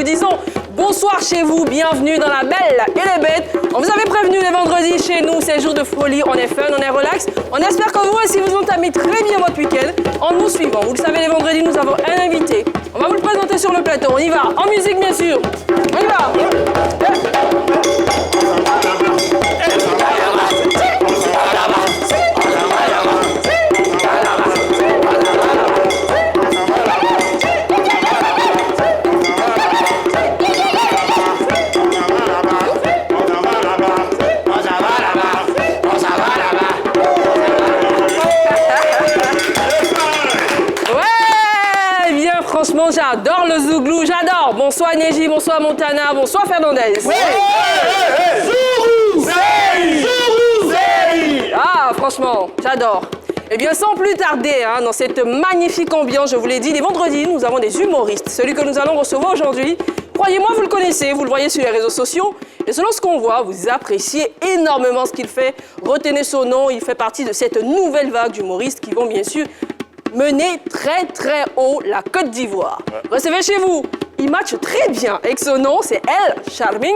disons bonsoir chez vous, bienvenue dans la Belle et les Bêtes. On vous avait prévenu les vendredis chez nous, c'est jour de folie, on est fun, on est relax. On espère que vous aussi vous entamez très bien votre week-end en nous suivant. Vous le savez, les vendredis, nous avons un invité. On va vous le présenter sur le plateau, on y va, en musique bien sûr. On y va. Franchement, j'adore le zouglou, j'adore. Bonsoir Neji, bonsoir Montana, bonsoir Fernandez. Ah, franchement, j'adore. Eh bien, sans plus tarder, dans cette magnifique ambiance, je vous l'ai dit, les vendredis, nous avons des humoristes. Celui que nous allons recevoir aujourd'hui, croyez-moi, vous le connaissez, vous le voyez sur les réseaux sociaux. Et selon ce qu'on voit, vous appréciez énormément ce qu'il fait. Retenez son nom, il fait partie de cette nouvelle vague d'humoristes qui vont bien sûr mener très très haut la Côte d'Ivoire. Recevez chez vous, il matche très bien avec son nom, c'est El Charmingo.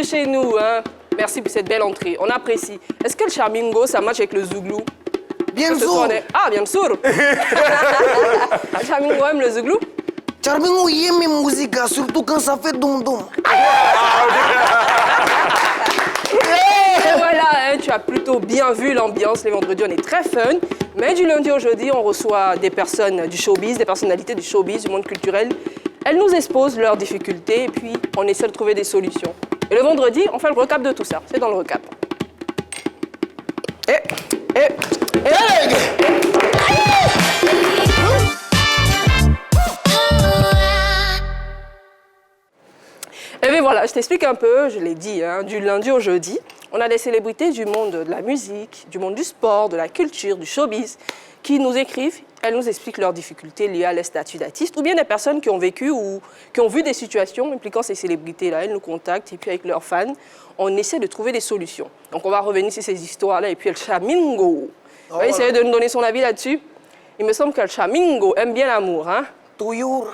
Chez nous, merci pour cette belle entrée, on apprécie. Est-ce que le Charmingo, ça match avec le zouglou? Bien sûr. Ah, bien sûr. Le Charmingo aime le zouglou? Charmingo aime mes musiques, surtout quand ça fait dom-dom. Et voilà, tu as plutôt bien vu l'ambiance. Les vendredis, on est très fun. Mais du lundi au jeudi, on reçoit des personnes du showbiz, des personnalités du showbiz, du monde culturel. Elles nous exposent leurs difficultés et puis on essaie de trouver des solutions. Et le vendredi, on fait le recap de tout ça. C'est dans le recap. Et bien voilà, je t'explique un peu, je l'ai dit, du lundi au jeudi, on a des célébrités du monde de la musique, du monde du sport, de la culture, du showbiz, qui nous écrivent, elles nous expliquent leurs difficultés liées à leur statut d'artiste, ou bien des personnes qui ont vécu ou qui ont vu des situations impliquant ces célébrités-là. Elles nous contactent et puis avec leurs fans, on essaie de trouver des solutions. Donc on va revenir sur ces histoires-là et puis El Charmingo va essayer de nous donner son avis là-dessus. Il me semble que El Charmingo aime bien l'amour, Toujours.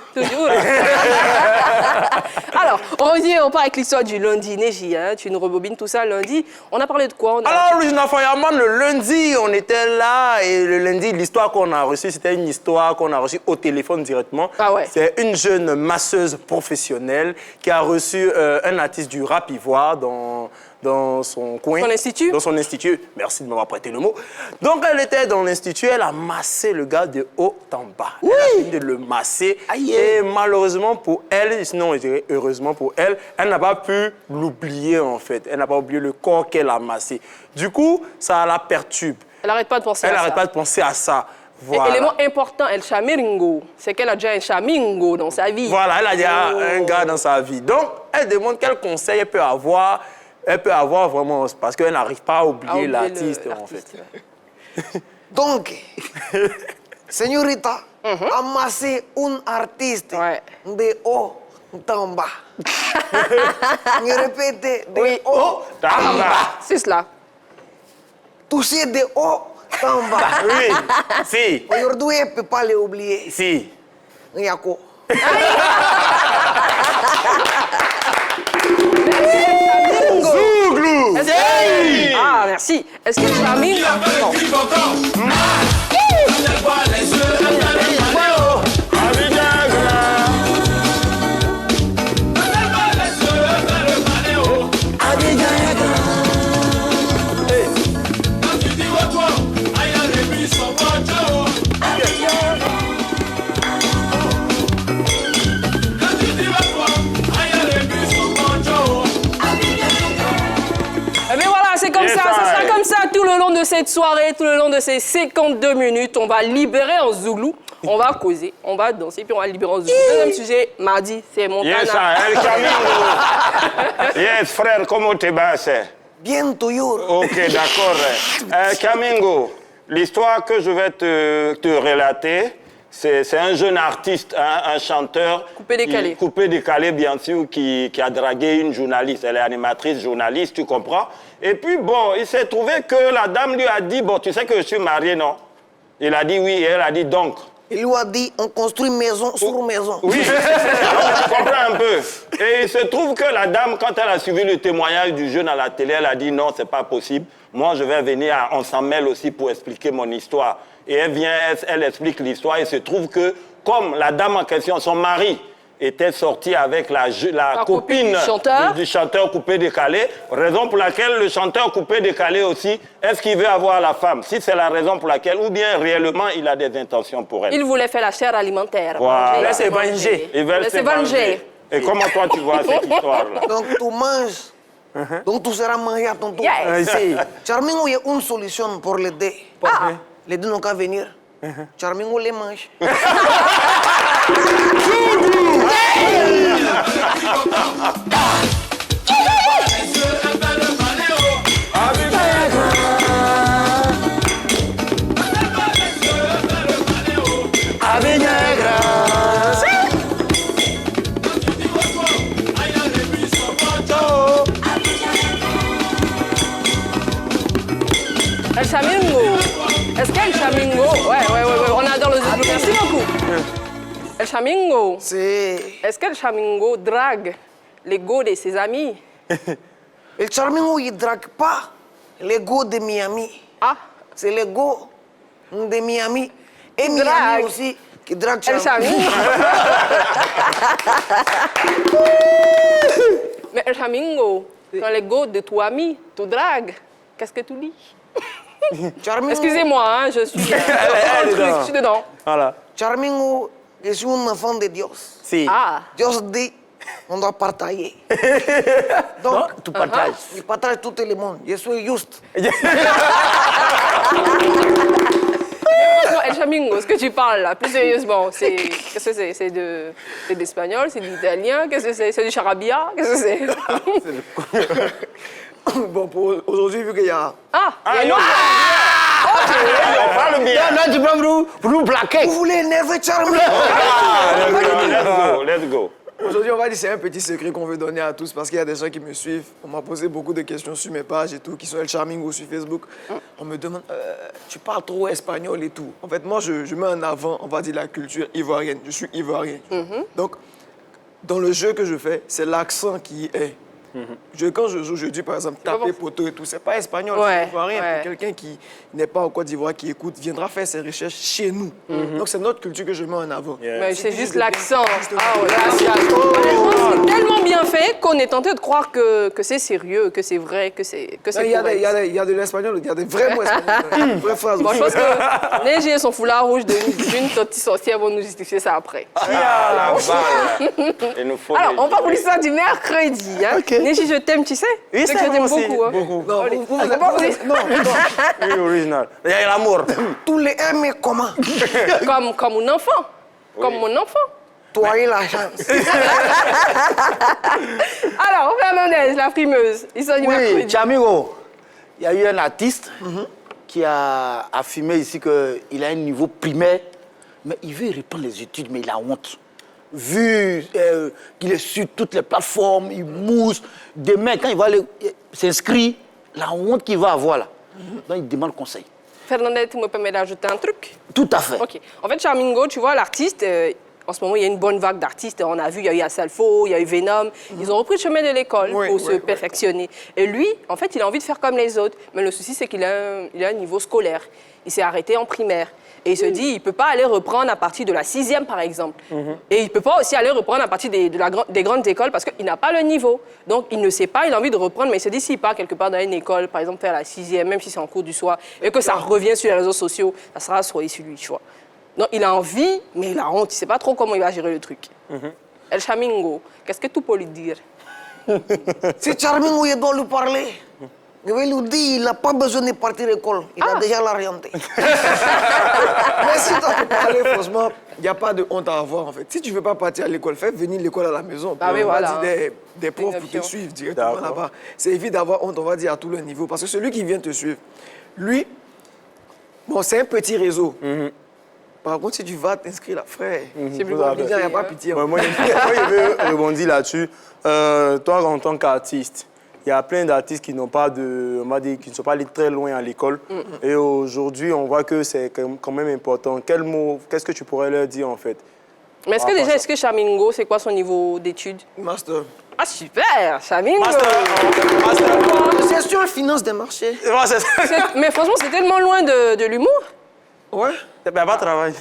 Alors, on revient, on part avec l'histoire du lundi. Neji, tu nous rebobines tout ça lundi. On a parlé de quoi? Alors, Lujina Fayaman, le lundi, on était là et le lundi, l'histoire qu'on a reçue, c'était une histoire qu'on a reçue au téléphone directement. Ah ouais. C'est une jeune masseuse professionnelle qui a reçu un artiste du rap ivoire dans son coin. Son institut? Dans son institut. Merci de m'avoir prêté le mot. Donc, elle était dans l'institut, elle a massé le gars de haut en bas. Oui. Elle a fini de le masser. Aïe. Et malheureusement pour elle, sinon je dirais heureusement pour elle, elle n'a pas pu l'oublier en fait. Elle n'a pas oublié le corps qu'elle a massé. Du coup, ça la perturbe. Elle n'arrête pas de penser à ça. Elle n'arrête pas de penser à ça. Voilà. Élément important, El Charmingo, c'est qu'elle a déjà un Charmingo dans sa vie. Voilà, elle a déjà un gars dans sa vie. Donc, elle demande quel conseil elle peut avoir. Elle peut avoir vraiment, parce qu'elle n'arrive pas à oublier l'artiste, en fait. Donc, señorita, amassez un artiste de haut en bas. Me répétez, de haut en bas. C'est cela. Toucher de haut en bas. Oui, si. Aujourd'hui, elle ne peut pas l'oublier. Si. Yako. Zouglou. Ah, merci. Est-ce que Charmingo... Mais voilà, de cette soirée, tout le long de ces 52 minutes, on va libérer en zoulou. On va causer, on va danser, puis on va libérer en zoulou. Deuxième sujet, mardi, c'est Montana. Yes, El Camingo. Yes, frère, comment te vas? Bien, toujours. Ok, d'accord. El Camingo, l'histoire que je vais te relater, c'est un jeune artiste, un chanteur. Coupé-décalé. Coupé-décalé, bien sûr, qui a dragué une journaliste. Elle est animatrice, journaliste, tu comprends? Et puis, bon, il s'est trouvé que la dame lui a dit, bon, tu sais que je suis marié, non? Il a dit oui, et elle a dit donc. Il lui a dit, on construit maison sur maison. Oui, alors, tu comprends un peu. Et il se trouve que la dame, quand elle a suivi le témoignage du jeune à la télé, elle a dit non, c'est pas possible. Moi, je vais venir, on s'en mêle aussi pour expliquer mon histoire. Et elle vient, elle explique l'histoire. Il se trouve que, comme la dame en question, son mari, était sorti avec la copine du chanteur coupé-décalé, raison pour laquelle le chanteur coupé-décalé aussi, est-ce qu'il veut avoir la femme? Si c'est la raison pour laquelle, ou bien réellement, il a des intentions pour elle. Il voulait faire la chair alimentaire. Voilà. Là, c'est venger. Il veut se venger. Et comment toi, tu vois cette histoire-là? Donc, tu manges. Donc, tu seras mangé à ton tour. Yes. Charmingo, il y a une solution pour les deux. Les deux n'ont qu'à venir. Charmingo les mange. El Chamingo. Est-ce qu'El Chamingo... Ouais, on adore le zoulou. Merci beaucoup. El Chamingo. Est-ce qu'El Chamingo drague l'ego de ses amis? El Charmingo, il ne drague pas l'ego de Miami. Ah. C'est l'ego de Miami. Et Miami Drague. aussi, qui drague El Charmingo. Chamingo. Mais El Chamingo, quand l'ego de ton ami te drague, qu'est-ce que tu dis? Charmingo, Excusez-moi, hein, je suis je suis dedans. Voilà. Charmingo, je suis un enfant de Dios. Si. Ah. Dios dit, on doit partager. Donc, tu partages. je partage tout le monde. Je suis juste. El Chamingo, ce que tu parles là, plus sérieusement, qu'est-ce que c'est? C'est de l'espagnol, c'est de l'italien, qu'est-ce que c'est? C'est du charabia, qu'est-ce que c'est? Bon, pour aujourd'hui, vu qu'il y a... Il y a une autre. On parle bien. Là, tu peux pour nous plaquer. Vous voulez énerver Charmingo? Let's go. Aujourd'hui, on va dire que c'est un petit secret qu'on veut donner à tous parce qu'il y a des gens qui me suivent. On m'a posé beaucoup de questions sur mes pages et tout, qui sont El Chamingo sur Facebook. On me demande, tu parles trop espagnol et tout. En fait, moi, je mets en avant, on va dire, la culture ivoirienne. Je suis ivoirien. Donc, dans le jeu que je fais, c'est l'accent qui est. Quand je joue, je dis par exemple taper poteau et tout. C'est pas espagnol, c'est ivoirien. Pour quelqu'un qui n'est pas au Côte d'Ivoire, qui écoute, viendra faire ses recherches chez nous. Donc c'est notre culture que je mets en avant. Mais c'est juste l'accent. C'est tellement bien fait qu'on est tenté de croire que c'est sérieux, que c'est vrai, que c'est Il y a de l'espagnol, il y a des vrais mots espagnols. Des vraies phrases. Bon, je pense que Neji et son foulard rouge d'une petite sorcière vont nous justifier ça après. Alors, on va pour l'histoire du mercredi. Hein. Neji, je t'aime, tu sais? Oui, c'est que je t'aime beaucoup. Hein. Non, Oui, original. Il y a l'amour. Tous les aimés comment? Comme mon enfant. Comme mon enfant. Toi et la chance. Alors, Fernandez, la frimeuse, histoire du mercredi. Oui, Chamingo, il y a eu un artiste qui a affirmé ici qu'il a un niveau primaire, mais il veut reprendre les études, mais il a honte. Vu qu'il est sur toutes les plateformes, il mousse. Demain, quand il va s'inscrire, la honte qu'il va avoir là. Donc, il demande conseil. Fernandez, tu me permets d'ajouter un truc? Tout à fait. Ok. En fait, Chamingo, tu vois, l'artiste, en ce moment, il y a une bonne vague d'artistes. On a vu, il y a eu Asalfo, il y a eu Venom. Ils ont repris le chemin de l'école pour se perfectionner. Et lui, en fait, il a envie de faire comme les autres. Mais le souci, c'est qu'il a un niveau scolaire. Il s'est arrêté en primaire. Et il se dit, il ne peut pas aller reprendre à partir de la 6e, par exemple. Et il ne peut pas aussi aller reprendre à partir des grandes écoles parce qu'il n'a pas le niveau. Donc, il ne sait pas, il a envie de reprendre, mais il se dit, s'il part quelque part dans une école, par exemple, faire la 6e, même si c'est en cours du soir, et que ça revient sur les réseaux sociaux, ça sera soyez sur lui, tu vois. Donc, il a envie, mais il a honte. Il ne sait pas trop comment il va gérer le truc. El Chamingo, qu'est-ce que tu peux lui dire? Si Charmingo, il doit lui parler. Je vais lui dire, il n'a pas besoin de partir à l'école. Il a déjà l'orienté. Mais si toi, tu parlais, franchement, il n'y a pas de honte à avoir, en fait. Si tu ne veux pas partir à l'école, fais venir l'école à la maison. Ah oui, on va voilà. dire des profs pour te option. suivre directement là-bas. C'est évite d'avoir honte, on va dire, à tout le niveau. Parce que celui qui vient te suivre, lui, bon, c'est un petit réseau. Par contre, si tu vas t'inscrire là, frère, C'est plus il n'y compliqué. a pas pitié. Ouais, moi, je veux rebondir là-dessus. Toi, en tant qu'artiste, il y a plein d'artistes qui n'ont pas de, on va dire, qui ne sont pas allés très loin à l'école. Et aujourd'hui, on voit que c'est quand même important. Quel mot, qu'est-ce que tu pourrais leur dire, en fait? Mais est-ce que déjà, est-ce que Charmingo, c'est quoi son niveau d'études? Master. Ah, super, Charmingo. Master. Gestion et finance des marchés. Ouais, c'est ça. Mais franchement, c'est tellement loin de l'humour. Ouais. Ben, pas de travail.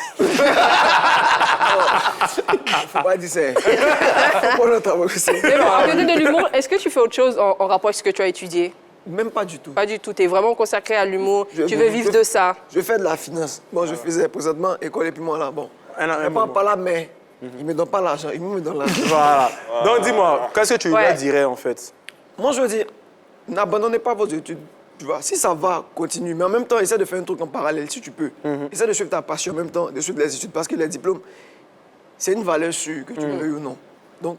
Faut pas dire ça. Faut pas le travail aussi. Mais bon, à côté de l'humour, est-ce que tu fais autre chose en rapport avec ce que tu as étudié? Même pas du tout. Pas du tout, tu es vraiment consacré à l'humour, Je- tu veux vivre de ça. Je fais de la finance. Bon, je faisais présentement école et puis moi là, bon. Un Je moment. pas là, mais il me donne pas l'argent. Il me donne l'argent. Voilà. Donc, dis-moi, qu'est-ce que tu leur dirais, en fait? Moi, je veux dire, n'abandonnez pas vos études. Tu vois, si ça va, continue. Mais en même temps, essaie de faire un truc en parallèle, si tu peux. Essaie de suivre ta passion en même temps, de suivre les études. Parce que les diplômes, c'est une valeur sûre, que tu le veuilles ou non. Donc,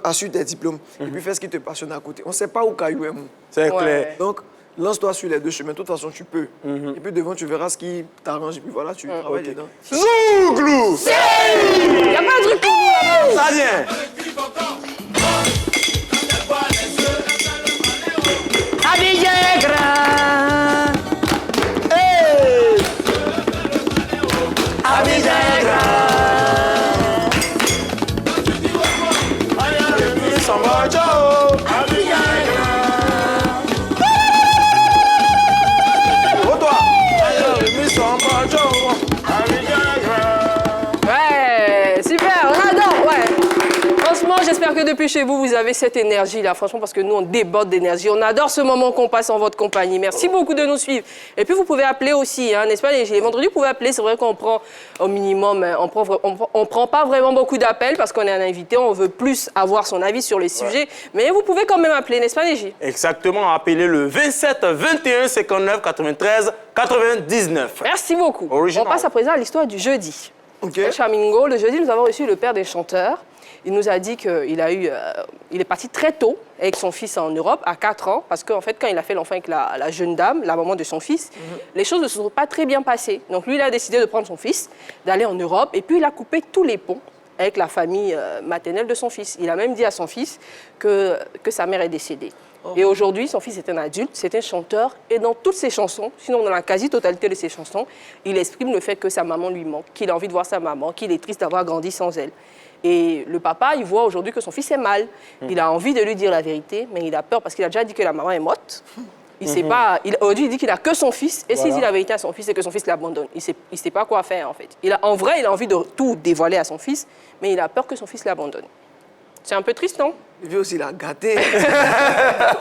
assure tes diplômes et puis fais ce qui te passionne à côté. On ne sait pas où caillou est mou. C'est Ouais. clair. Donc, lance-toi sur les deux chemins. De toute façon, tu peux. Et puis devant, tu verras ce qui t'arrange. Et puis voilà, tu travailles dedans. Zouglou! Il n'y a pas un truc pour vous là-bas. Ça vient. Ouais, super, on adore, ouais. Franchement, j'espère que depuis chez vous, vous avez cette énergie-là. Franchement, parce que nous, on déborde d'énergie. On adore ce moment qu'on passe en votre compagnie. Merci beaucoup de nous suivre. Et puis, vous pouvez appeler aussi, hein, n'est-ce pas, les vendredis, vous pouvez appeler. C'est vrai qu'on prend au minimum, on prend pas vraiment beaucoup d'appels parce qu'on est un invité. On veut plus avoir son avis sur les sujets. Mais vous pouvez quand même appeler, n'est-ce pas, Légi? Exactement, appelez le 27 21 59 93 99. Merci beaucoup. Original. On passe à présent à l'histoire du jeudi. OK. Charmingo, le jeudi, nous avons reçu le père des chanteurs. Il nous a dit qu'il il est parti très tôt avec son fils en Europe, à 4 ans, parce qu'en fait, quand il a fait l'enfant avec la jeune dame, la maman de son fils, les choses ne se sont pas très bien passées. Donc lui, il a décidé de prendre son fils, d'aller en Europe, et puis il a coupé tous les ponts avec la famille maternelle de son fils. Il a même dit à son fils que sa mère est décédée. Et aujourd'hui, son fils est un adulte, c'est un chanteur, et dans toutes ses chansons, sinon dans la quasi-totalité de ses chansons, il exprime le fait que sa maman lui manque, qu'il a envie de voir sa maman, qu'il est triste d'avoir grandi sans elle. Et le papa, il voit aujourd'hui que son fils est mal. Il a envie de lui dire la vérité, mais il a peur parce qu'il a déjà dit que la maman est morte. Il sait pas. Aujourd'hui, il dit qu'il a que son fils. Et s'il dit la vérité à son fils, c'est que son fils l'abandonne. Il sait pas quoi faire en fait. En vrai, il a envie de tout dévoiler à son fils, mais il a peur que son fils l'abandonne. C'est un peu triste, non? Il veut aussi la gâter.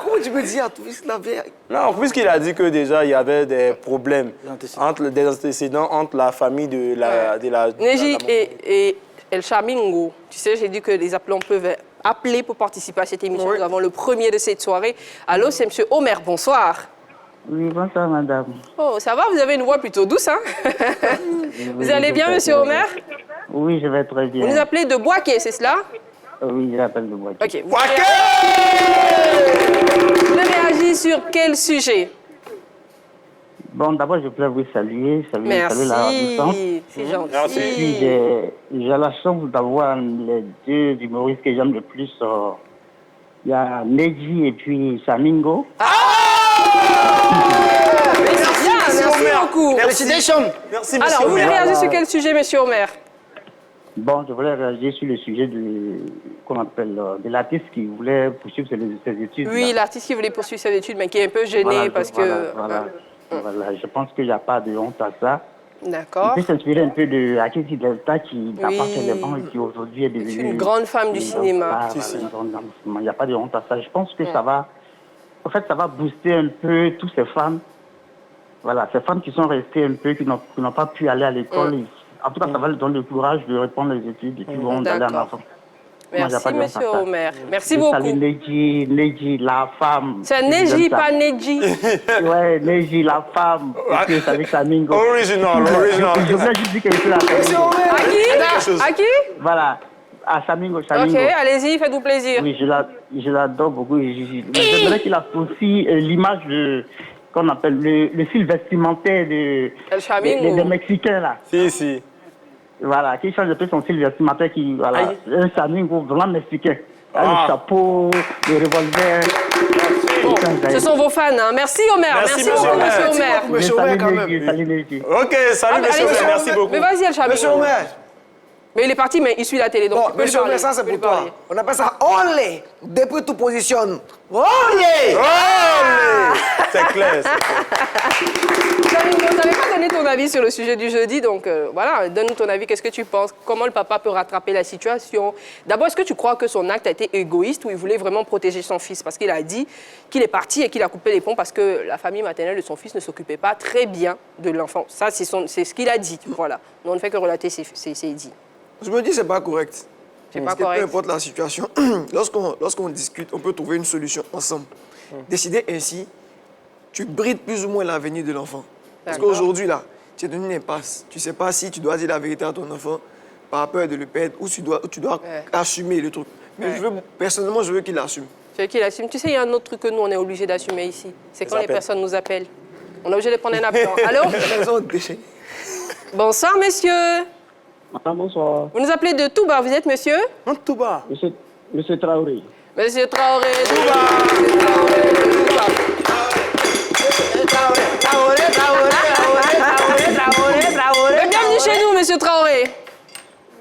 Comment tu peux dire à ton fils la vérité? Non, puisqu'il a dit que déjà il y avait des problèmes des antécédents entre la famille de la... Neji et El Charmingo, tu sais, j'ai dit que les appelants peuvent appeler pour participer à cette émission. Oui. Nous avons le premier de cette soirée. Allô, c'est M. Omer, bonsoir. Oui, bonsoir, madame. Oh, ça va, vous avez une voix plutôt douce, hein? Vous allez bien, M. Omer? Oui, je vais très bien. Vous nous appelez de Boaké, c'est cela? Oui, je l'appelle de Boaké. OK. Vous voulez réagir sur quel sujet? Bon, d'abord, je voulais vous saluer la Merci, licence. c'est gentil. Merci. Puis, j'ai la chance d'avoir les deux humoristes que j'aime le plus. Il y a Neji et puis Charmingo. Merci beaucoup. Félicitations. Merci, monsieur. Alors, vous voulez Omer. réagir sur quel sujet, M. Omer? Bon, je voulais réagir sur le sujet qu'on appelle de l'artiste qui voulait poursuivre ses études. Oui, là. l'artiste qui voulait poursuivre ses études, mais qui est un peu gêné Voilà, parce que... Voilà, je pense qu'il n'y a pas de honte à ça. D'accord. Il peut s'inspirer un peu de Akiki Delta qui n'a pas fait les bancs et qui aujourd'hui est devenue... C'est une grande femme du cinéma. Il n'y a pas de honte à ça. Je pense que ça va... En fait, ça va booster un peu toutes ces femmes. Voilà, ces femmes qui sont restées un peu, qui n'ont pas pu aller à l'école. En tout cas, ça va leur donner le courage de reprendre les études et puis d'aller en D'accord. avant. Merci, monsieur Omer. Merci Je beaucoup. salue Neji, la femme. C'est Neji, pas Neji. Ouais, Neji, la femme. Et puis, avec Samingo. Original. Je voulais juste dire quelque chose à Samingo. À qui? Voilà, à Samingo. Ok, allez-y, faites-vous plaisir. Oui, je l'adore beaucoup. J'aimerais qu'il associe l'image qu'on appelle le style vestimentaire des Mexicains, là. Si. Voilà, qui change un peu son style vestimentaire, voilà, un Samingo vraiment mexicain. Avec le chapeau, le revolver. Bon, ce sont vos fans, hein. Merci Omer, merci beaucoup monsieur Omer. Monsieur Omer, quand même. Salut. Ok, salut monsieur Omer, merci beaucoup. Mais vas-y, El Chamingo. Monsieur Omer. Mais il est parti, mais il suit la télé, donc tu peux lui Monsieur parler. Omer, ça c'est Tu peux pour lui toi. parler. On appelle ça olé. Depuis tu positionnes. Olé. C'est clair. Chamingo, tu n'avais pas donné ton avis sur le sujet du jeudi, donc voilà, donne-nous ton avis. Qu'est-ce que tu penses? Comment le papa peut rattraper la situation? D'abord, est-ce que tu crois que son acte a été égoïste ou il voulait vraiment protéger son fils? Parce qu'il a dit qu'il est parti et qu'il a coupé les ponts parce que la famille maternelle de son fils ne s'occupait pas très bien de l'enfant. Ça, c'est ce qu'il a dit. Voilà. On ne fait que relater ses dits. Je me dis, c'est pas correct. C'est pas Parce que correct. peu importe la situation, lorsqu'on discute, on peut trouver une solution ensemble. Décider ainsi, tu brides plus ou moins l'avenir de l'enfant. Parce D'accord. qu'aujourd'hui, là, tu es dans une impasse. Tu ne sais pas si tu dois dire la vérité à ton enfant par peur de le perdre ou tu dois assumer le truc. Mais personnellement, je veux qu'il assume. Tu veux qu'il assume? Tu sais, il y a un autre truc que nous, on est obligé d'assumer ici. C'est quand les appels. personnes nous appellent. On est obligé de prendre un appel. Allô? Ils ont déchaîné. Bonsoir, messieurs. Bonsoir. Vous nous appelez de Touba, vous êtes monsieur? Tout bas. Monsieur Traoré. Monsieur Traoré, Touba. Monsieur Traoré, Touba. Mais bienvenue chez nous, monsieur Traoré.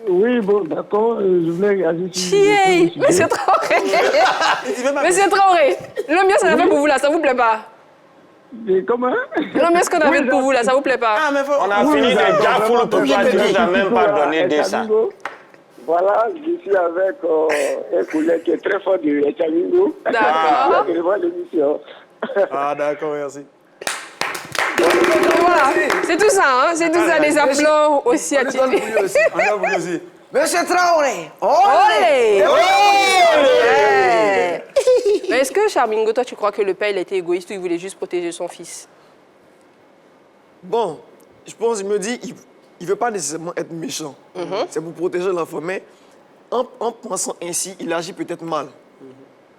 Oui, bon, d'accord. Je voulais réagir sur Chier, monsieur Traoré. Monsieur Traoré, l'ambiance qu'on a fait pour vous là, ça vous plaît pas? Comment? L'ambiance qu'on a fait pour vous là, ça vous plaît pas? On a fini de Jafoul pour toi, tu nous as même pas donné de ça. Voilà, je suis avec un collègue qui est très fort de Chamingo. D'accord. Il va l'émission. Ah, d'accord, merci. Voilà, c'est tout ça, hein? C'est tout ça, des aplomb aussi On est dans le atypiques. milieu aussi. On a voulu aussi. Monsieur Traoré. Olé! Olé. Ouais. Mais est-ce que, Chamingo, toi, tu crois que le père, il était égoïste ou il voulait juste protéger son fils? Bon, je me dis, il ne veut pas nécessairement être méchant. C'est pour protéger l'enfant. Mais en pensant ainsi, il agit peut-être mal.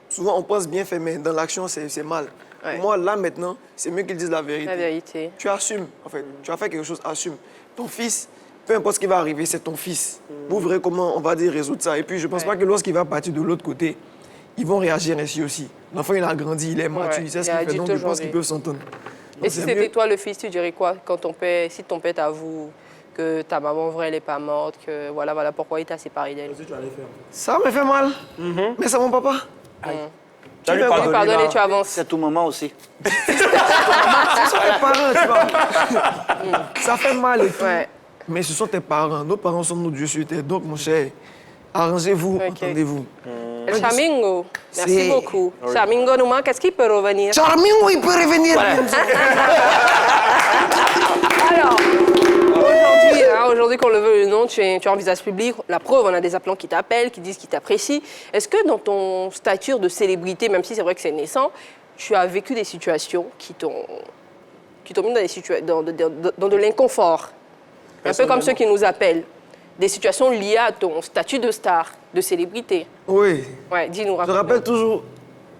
Souvent, on pense bien fait, mais dans l'action, c'est mal. Ouais. Pour moi, là, maintenant, c'est mieux qu'il dise la vérité. La vérité. Tu assumes, en fait. Tu as fait quelque chose, assume. Ton fils, peu importe ce qui va arriver, c'est ton fils. Vous verrez comment on va dire résoudre ça. Et puis, je ne pense pas que lorsqu'il va partir de l'autre côté, ils vont réagir ainsi aussi. L'enfant, il a grandi, il est mature, il sait ce il est qu'il fait. Donc, adulte je pense qu'ils aujourd'hui. peuvent s'entendre. Et Donc, si c'est c'était mieux. toi le fils, tu dirais quoi quand si ton père t'avoue que ta maman vraie, elle n'est pas morte, que voilà pourquoi il t'a séparé d'elle? Ça me fait mal. Mais c'est mon papa. Tu as lui Tu lui pardonné, pardonnes et là. tu avances. C'est tout moment aussi. C'est tes parents, tu vois. Ça fait mal et tout. Ouais. Mais ce sont tes parents. Nos parents sont nos dieux sur terre. Donc, mon cher, arrangez-vous, Ok. entendez-vous. El Chamingo, merci Si. beaucoup. Chamingo nous manque, est-ce qu'il peut revenir? Charmingo, il peut revenir. Alors, aujourd'hui, qu'on le veut ou non, tu es en visage public. La preuve, on a des appelants qui t'appellent, qui disent qu'ils t'apprécient. Est-ce que dans ton statut de célébrité, même si c'est vrai que c'est naissant, tu as vécu des situations qui t'ont mis dans de l'inconfort? Un peu comme ceux qui nous appellent. Des situations liées à ton statut de star, de célébrité. Oui. Ouais, dis-nous, Je raconte. rappelle toujours,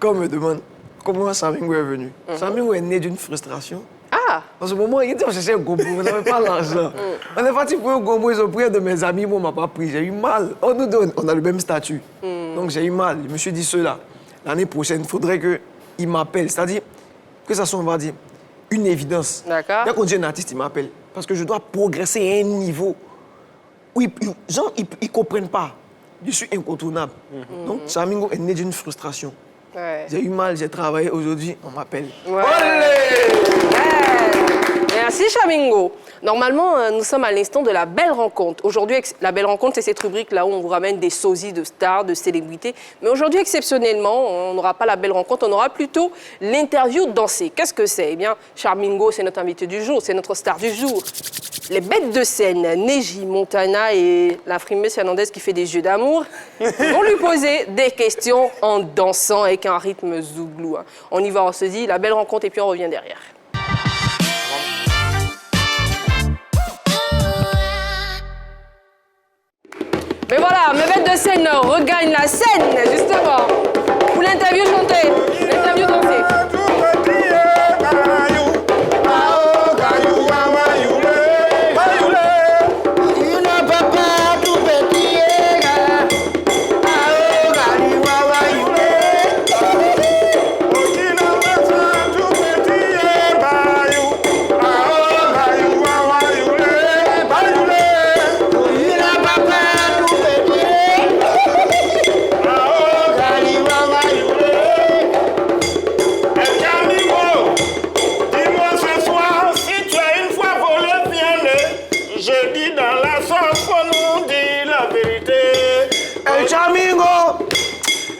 quand on me demande comment Chamingo est venu. Chamingo est né d'une frustration. Ah! En ce moment, il était chercher un gombo, on n'avait pas l'argent. On est parti pour un gombo, ils ont pris un de mes amis, moi, on m'a pas pris. J'ai eu mal. On nous donne, on a le même statut. Donc j'ai eu mal. Je me suis dit, cela, l'année prochaine, il faudrait qu'il m'appelle. C'est-à-dire que ça soit, on va dire, une évidence. D'accord. Dès qu'on dit un artiste, il m'appelle. Parce que je dois progresser à un niveau où les gens, ils ne comprennent pas. Je suis incontournable. Donc, Chamingo est né d'une frustration. Ouais. J'ai eu mal, j'ai travaillé. Aujourd'hui, on m'appelle. Ouais. Merci Chamingo. Normalement, nous sommes à l'instant de la belle rencontre. Aujourd'hui, la belle rencontre, c'est cette rubrique-là où on vous ramène des sosies de stars, de célébrités. Mais aujourd'hui, exceptionnellement, on n'aura pas la belle rencontre, on aura plutôt l'interview dansée. Qu'est-ce que c'est? Eh bien, Charmingo, c'est notre invité du jour, c'est notre star du jour. Les bêtes de scène, Neji, Montana et la frimeuse finlandaise qui fait des jeux d'amour, vont lui poser des questions en dansant avec un rythme zouglou. On y va, on se dit la belle rencontre et puis on revient derrière. Mais voilà, mes bêtes de scène regagnent la scène, justement. Pour l'interview chantée, l'interview dansée.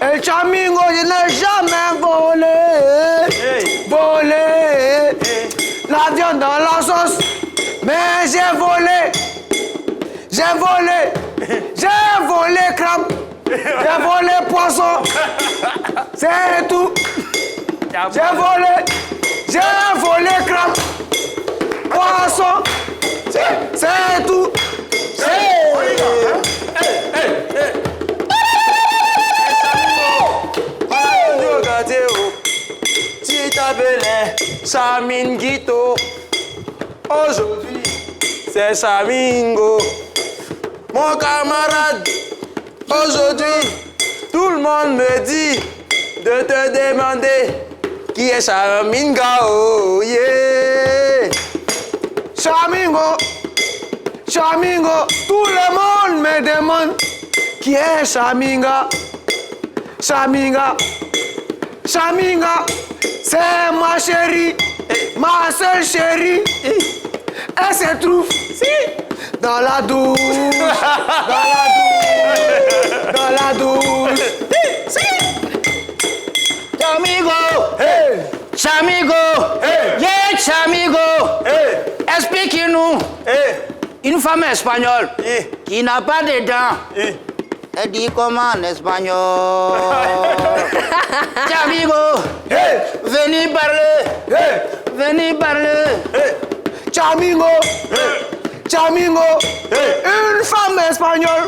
El Chamingo, je n'ai jamais volé, volé la viande dans la sauce, mais j'ai volé crabe, j'ai volé poisson, c'est tout. J'ai volé crabe, poisson, c'est tout. Chaminguito, aujourd'hui c'est Chamingo, mon camarade. Aujourd'hui, tout le monde me dit de te demander qui est Chaminga, oh yeah. Chamingo, tout le monde me demande qui est Chaminga. Chaminga, c'est ma chérie, ma seule chérie. Elle se trouve dans la douche, dans la douche. Chamigo, Chamigo, explique-nous. Une femme espagnole qui n'a pas de dents. Elle dit comment en espagnol? Chamigo, venez parler. Chamingo, une femme espagnole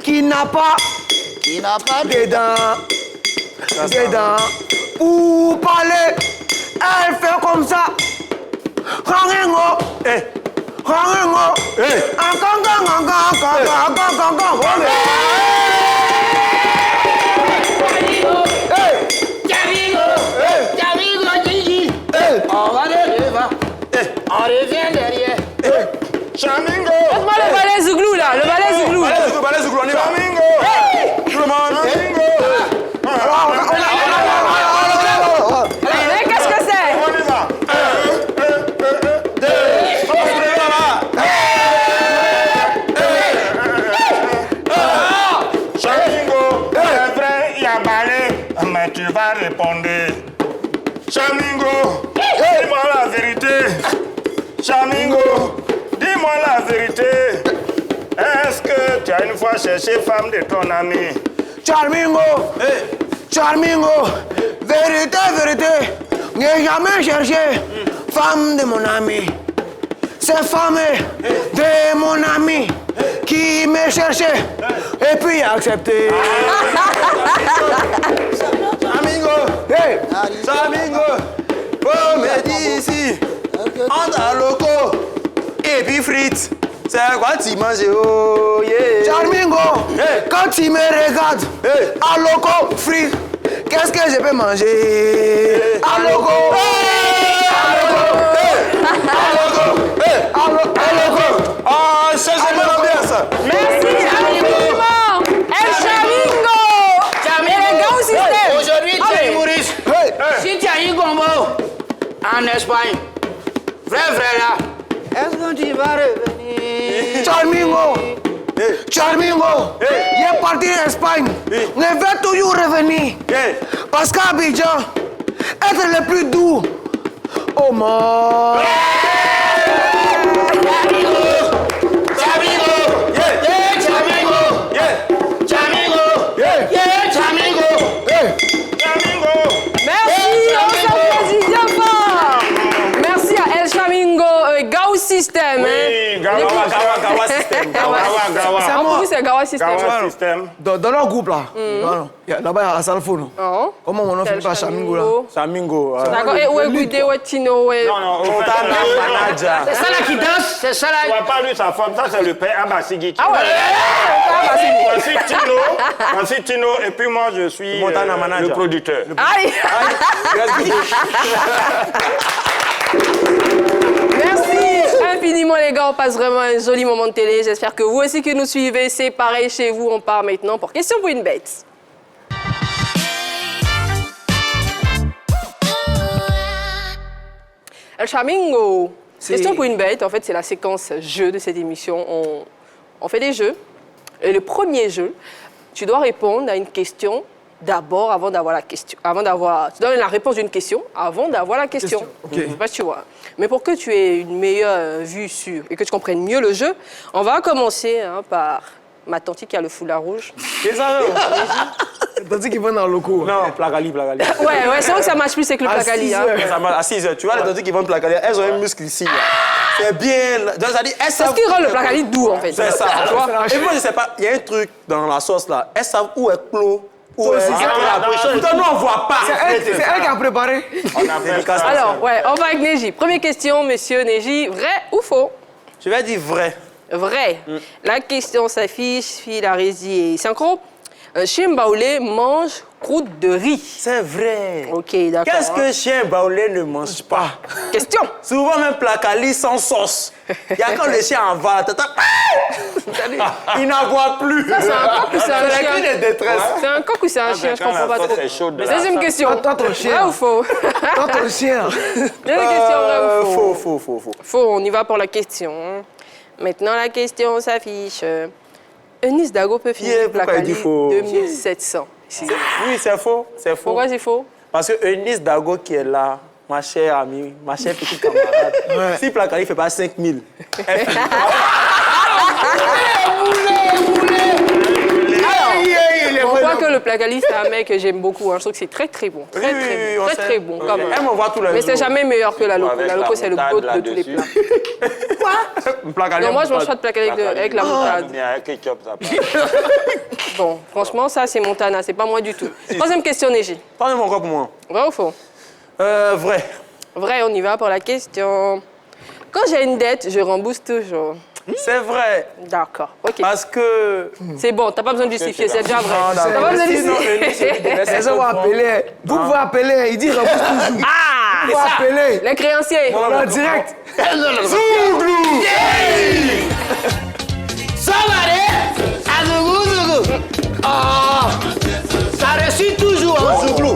qui n'a pas de dents. Pour parler, elle fait comme ça. On revient derrière. Chamingo! Faites-moi le balai zouglou là, le balai zouglou. Balai zouglou, on y va. Chamingo! Tout le monde. Mais qu'est-ce que c'est? On y va. Chamingo, c'est vrai, il y a balai, mais tu vas répondre. Chamingo, dis-moi la vérité. Chamingo, dis-moi la vérité. Est-ce que tu as une fois cherché femme de ton ami? Charmingo, vérité, je n'ai jamais cherché femme de mon ami. C'est femme de mon ami qui me cherchait et puis accepté. Chamingo, faut me dire ici, entre à loco et puis frites, c'est quoi tu manges, oh yeah. Charmingo, quand tu me regardes, à loco, frites, qu'est-ce que je peux manger? À loco, Ah, changez-moi l'ambiance. Merci, absolument. El Chamingo. Élégant au système. Aujourd'hui, tu es humoriste. Si tu as eu Gombo en Espagne, Vrai là. Est-ce que tu vas revenir? Charmingo! Charmingo! Il est parti en Espagne. Il va toujours revenir. Parce qu'Abidjan, être le plus doux. Oh mon! Merci à El Chamingo, Gao System. Oui, Gawa System. En plus, c'est Gawa System. Gawa System. Dans leur groupe là, là-bas il y a Asalfo, non? Oh. Comment mon nom fait pas Chamingo là? Samingo. D'accord, et où est Guidé, où est Tino, où est... Non, Montana Manager. C'est ça là qui danse, c'est ça tu là. vois pas lui sa femme, ça c'est le père Abasigui. Ah ouais, Voici Tino, et puis moi je suis Montana Manager. le producteur. aïe. Merci infiniment les gars, on passe vraiment un joli moment de télé. J'espère que vous aussi qui nous suivez, c'est pareil chez vous. On part maintenant pour Question pour une bête. El Chamingo, Question pour une bête, en fait c'est la séquence jeu de cette émission. On fait des jeux et le premier jeu, tu dois répondre à une question d'abord avant d'avoir la question. Tu donnes la réponse d'une question avant d'avoir la question. Ok. Je sais pas si tu vois. Mais pour que tu aies une meilleure vue sur et que tu comprennes mieux le jeu, on va commencer par ma tante qui a le foulard rouge. C'est ça, T'as dit qu'ils vont dans le locaux. non, Plagali. Ouais, c'est vrai que ça marche plus avec le placali. Hein. Ça marche à 6 heures. Tu vois, les tandis qui vont Plagali, elles ont un muscle ici. Là. C'est bien. Donc, ça dit, elles C'est savent. ce qui rend le placali doux en fait. C'est ça. Tu vois? Et moi, je sais pas, il y a un truc dans la sauce là. Elles savent où est Clos, où est. Pourtant, nous, on voit pas. C'est elle qui a préparé. On a fait ça. Alors, ouais, on va avec Neji. Première question, monsieur Neji. Vrai ou faux? Je vais dire vrai. Vrai. La question s'affiche, fille la résie et synchro. Un chien baoulé mange croûte de riz. C'est vrai. Ok, d'accord. Qu'est-ce que chien baoulé ne mange pas? Question. Souvent même Placali sans sauce. Il y a quand le chien en va, il n'en voit plus. C'est un coq ou c'est un C'est chien? la cri de détresse. C'est un coq ou c'est un chien? Je comprends pas trop. C'est chaud de la Deuxième question. Toi, ton chien. Vrai ou faux? Toi, ton chien. Deuxième question, vrai ou faux? Faux. Faux, on y va pour la question. Maintenant, la question s'affiche. Eunice Dago peut finir le pourquoi il dit placali faux? 2700. Oui, c'est faux. C'est faux. Pourquoi c'est faux? Parce que Eunice Dago qui est là, ma chère amie, ma chère petite camarade, si Placali ne fait pas 5000, elle finit On voit que le placali, c'est un mec que j'aime beaucoup. Hein. Je trouve que c'est très très bon. Très très bon. Quand même. Elle m'envoie tout le Mais c'est jamais meilleur que la loco. Avec La loco, c'est le moutarde goût de tous les là-dessus. plats. Non, moi, je mange pas de placali avec la moutarde. Il y a un ketchup, ça passe. Bon, franchement, ça, c'est Montana. C'est pas moi du tout. Troisième question, Neji. Parlez-moi encore pour moi. Vrai ou faux? Vrai. Vrai, on y va pour la question. Quand j'ai une dette, je rembourse toujours. C'est vrai. D'accord, ok. Parce que. C'est bon, t'as pas besoin de justifier, c'est déjà vrai. Non, T'as pas besoin de sinon, justifier. Les gens vont appeler. Vous pouvez appeler. Il dit rembourse toujours. Ah! Vous pouvez appeler. Les créanciers. En direct. Ça réussit toujours en Zouglou.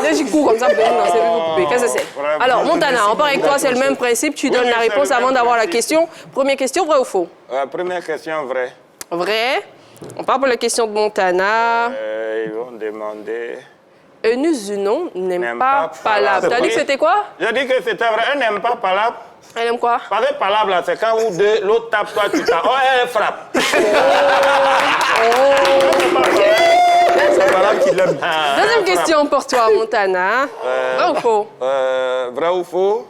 Neji court comme ça, non, c'est plus vous couper. Qu'est-ce que c'est? Vraiment. Alors, Montana, on part avec toi, c'est le même principe. Tu donnes oui, la c'est réponse le avant même d'avoir la principe. question. Première question, vrai ou faux? Première question, vrai. Vrai. On part pour la question de Montana. Ils vont demander... Eunice Zunon n'aime N'aime pas pas palabre. palabre. T'as dit que c'était quoi? Je dis que c'était vrai. Elle n'aime pas palabre. Elle aime quoi? Parce que palabre, là, c'est quand vous deux, l'autre tape, toi, tu tapes. Oh, elle frappe. C'est Palabre qui l'aime. Deuxième question pour toi, Montana. Vrai ou faux? Vrai ou faux?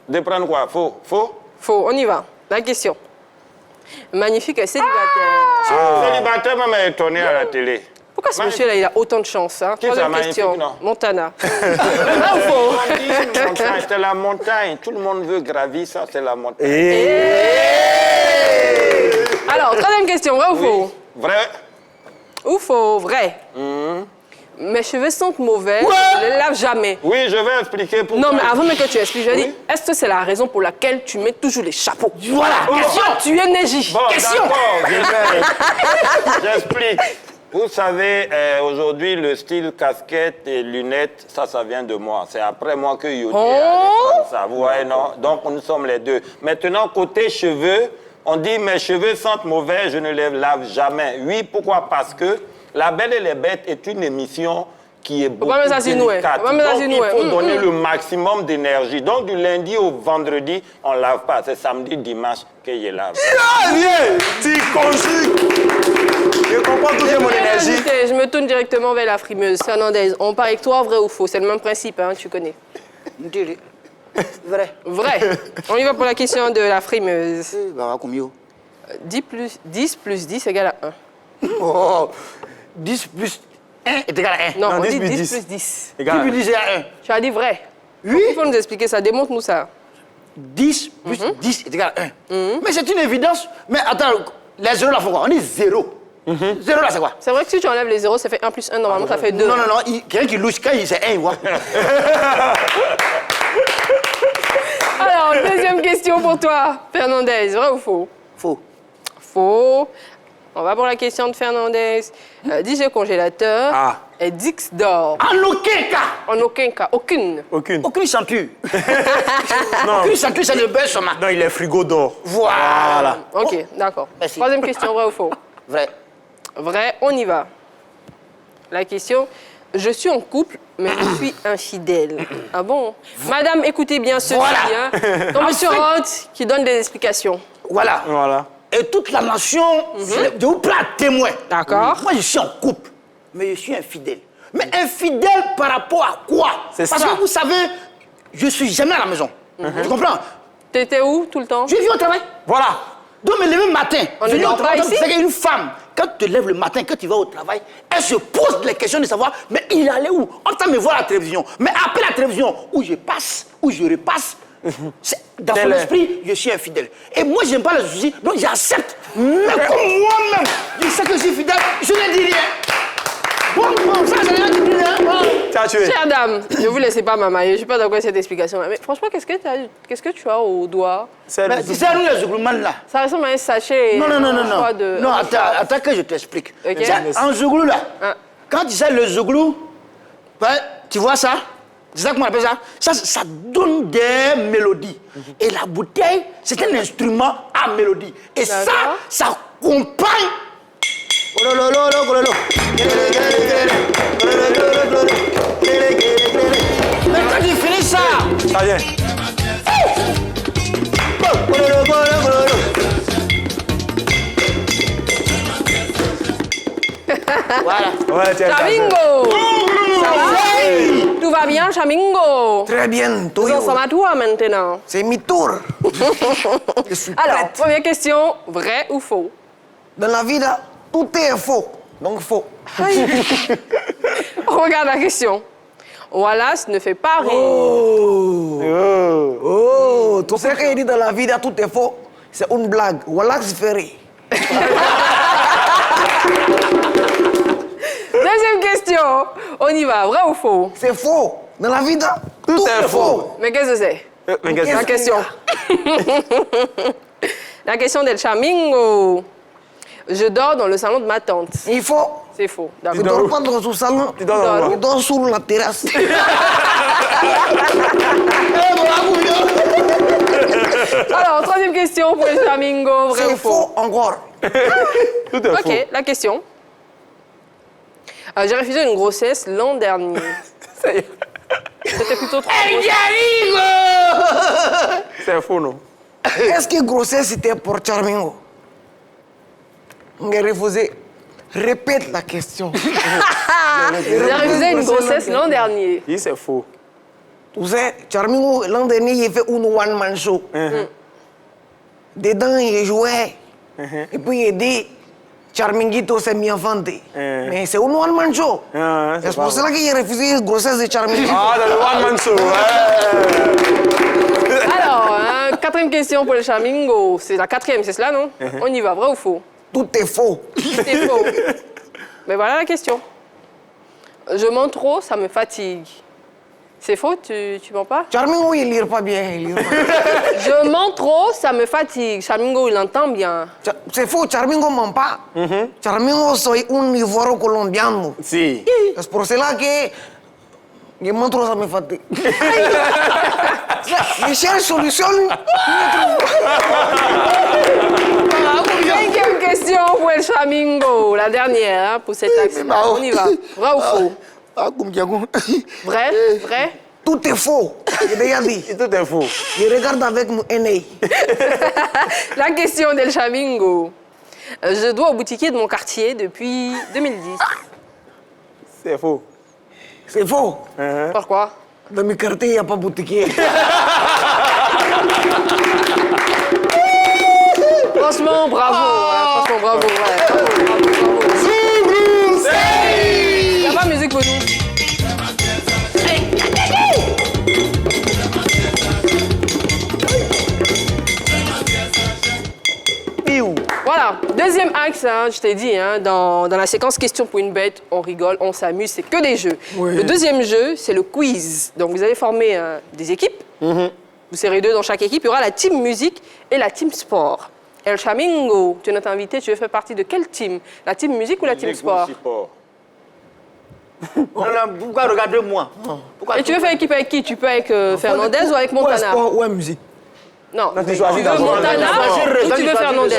De prendre quoi? Faux? Faux? Faux, on y va. La question. Magnifique célibataire. Célibataire, même est étonné à la télé. Pourquoi ce monsieur-là, il a autant de chance? Hein? Qui ça, Troisième magnifique, question. non? Montana. Vrai ou faux? Montagne, c'est la montagne. Tout le monde veut gravir ça, c'est la montagne. Alors, troisième question. Vrai ou faux? Vrai? Ou faux? Vrai. Mes cheveux sentent mauvais. Je ne les lave jamais. Oui, je vais expliquer pourquoi. Non, mais avant même que tu expliques, je dis, est-ce que c'est la raison pour laquelle tu mets toujours les chapeaux? Voilà, question. Tu es Neji. Bon, Question. d'accord, j'explique. Vous savez, aujourd'hui, le style casquette et lunettes, ça vient de moi. C'est après moi que Yodi a ça. Vous voyez, non? Donc, nous sommes les deux. Maintenant, côté cheveux, on dit mes cheveux sentent mauvais, je ne les lave jamais. Oui, pourquoi? Parce que La Belle et les Bêtes est une émission qui est beaucoup délicate. Donc, il faut donner le maximum d'énergie. Donc, du lundi au vendredi, on ne lave pas. C'est samedi, dimanche que je lave. Viens, tu conjugues. Je comprends tout mon énergie. Je me tourne directement vers la frimeuse. Fernandez, on part avec toi, vrai ou faux? C'est le même principe, hein, tu connais. Vrai. Vrai. On y va pour la question de la frimeuse. Bah, combien? 10 plus 10 égale à 1. Oh, 10 plus 1 est égal à 1. Non, on 10 dit plus 10 10. plus 10. 10 plus 10 est à 1. Tu as dit vrai. Oui. Il faut nous expliquer ça. Démontre-nous ça. 10 plus 10 est égal à 1. Mais c'est une évidence. Mais attends, les zéros là font quoi? On dit 0. 0 là, c'est quoi? C'est vrai que si tu enlèves les zéros, ça fait 1 plus 1. Normalement, ça fait 2. Non, quelqu'un qui louche, quand c'est 1, il voit. Alors, deuxième question pour toi, Fernandez. Vrai ou faux? Faux. Faux. On va pour la question de Fernandez. DJ congélateur est Dix d'or. En aucun cas. En aucun cas. Aucune. Aucune. Aucune ceinture. Non. Aucune ceinture, c'est le beurre sur ma. Non, il est frigo d'or. Voilà. Ok, d'accord. Merci. Troisième question, vrai ou faux? Vrai. Vrai, on y va. La question, je suis en couple, mais je suis infidèle. Ah bon? Madame, écoutez bien ceci. Voilà. Hein. Donc, monsieur rentre qui donne des explications. Voilà. Voilà. Et toute la nation, je vous prends à témoin. D'accord. Moi, je suis en couple, mais je suis infidèle. Mais infidèle par rapport à quoi? C'est Parce ça. que vous savez, je suis jamais à la maison. Tu comprends? T'étais où tout le temps? Je vis au travail. Voilà. Donc, mais le même matin, On je ne vis au dort travail. pas Donc, ici? c'est qu'une femme, quand tu te lèves le matin, quand tu vas au travail, elle se pose les questions de savoir, mais il allait où? On t'a me voir à la télévision. Mais après la télévision, où je passe, où je repasse, dans son esprit, je suis infidèle. Et moi, je n'aime pas les soucis, donc j'accepte. Mais comme moi-même, je sais que je suis fidèle, je ne dis rien. Bon, ça, c'est rien qui dit rien. Bon. T'as tué. Chère dame, ne vous laissez pas m'amailler. Je ne suis pas d'accord avec cette explication. Mais franchement, qu'est-ce que tu as au doigt? Mais tu sais, nous, les zougloumans, là. Ça ressemble à un sachet. Non. De... Non, attends que je t'explique. Ok. Tu sais, en zouglou, là, quand tu sais le zouglou, ouais, tu vois ça? C'est ça qu'on appelle ça? Ça donne des mélodies. Et la bouteille, c'est un instrument à mélodie. Et ça accompagne. Mais quand tu finis ça, Ça vient. voilà. Ouais, tiens. Chamingo! Ça va? Tout va bien, Chamingo? Très bien, Nous Toyo. en sommes à toi maintenant. C'est mi tour. Je suis Alors, prête. première question, vrai ou faux? Dans la vie, là, tout est faux. Donc faux. Regarde la question. Wallace ne fait pas rire. Oh, tout ce qu'il dit dans la vie, là, tout est faux. C'est une blague. Wallace Ferry. Deuxième question. On y va, vrai ou faux? C'est faux. Dans la vie, là, tout est faux. Mais qu'est-ce que c'est? Mais qu'est-ce La que question. La question del Chamingo. Je dors dans le salon de ma tante. Il faut. C'est faux. Tu D'accord. dors pas dans son salon. Tu dors dans Tu quoi? dors sur la terrasse. Alors, troisième question pour le Chamingo. Vrai ou C'est faux? faux encore. Tout est faux. Ok, la question. J'ai refusé une grossesse l'an dernier. Ça y est. C'était plutôt trop. C'est faux, non? Est-ce que grossesse c'était pour Charmingo? On a refusé. Répète la question. J'ai refusé une grossesse l'an dernier. Oui, c'est faux. Tu sais, Charmingo, l'an dernier, il fait une one-man show. Dedans, il jouait. Et puis, il dit, Charminguito s'est mis enfanté. Mais c'est une one-man show. C'est pour cela qu'il a refusé une grossesse de Charmingo. Ah, dans le one-man show, ouais. Alors, quatrième question pour le Chamingo. C'est la quatrième, c'est cela, non? On y va, vrai ou faux? Tout est faux. C'est faux. Mais voilà la question. Je mens trop, ça me fatigue. C'est faux, tu mens pas? Charmingo, il lit pas bien. Il lit pas. Je mens trop, ça me fatigue. Charmingo, il entend bien. C'est faux, Charmingo ment pas. Charmingo, soy un Ivoro colombiano. Si. Es por cela que je mens trop, ça me fatigue. Je cherche solution. Cinquième question pour El Charmingo, la dernière hein, pour cette action. On y va. Vrai ou faux? Vrai? Vrai? Tout est faux. J'ai déjà dit. Tout est faux. Je regarde avec mon œil. La question d'El Charmingo. Je dois au boutiquier de mon quartier depuis 2010. C'est faux. C'est faux. Pourquoi? Dans mes quartiers, il n'y a pas boutiquier. Franchement, bravo. Ouais, franchement, bravo. Ouais, bravo. Il n'y a pas de musique pour nous. Voilà, deuxième axe, hein, je t'ai dit, hein, dans la séquence question pour une bête, on rigole, on s'amuse, c'est que des jeux. Oui. Le deuxième jeu, c'est le quiz. Donc vous allez former des équipes. Vous serez 2 dans chaque équipe. Il y aura la team musique et la team sport. El Charmingo, tu es notre invité, tu veux faire partie de quelle team? La team musique ou la team sport? Pourquoi regardez-moi? Et tu veux faire équipe avec qui? Tu peux avec Fernandez ou avec Montana? Ouais, sport, ouais, musique. Non, tu veux choisis Montana ou tu veux Fernandez?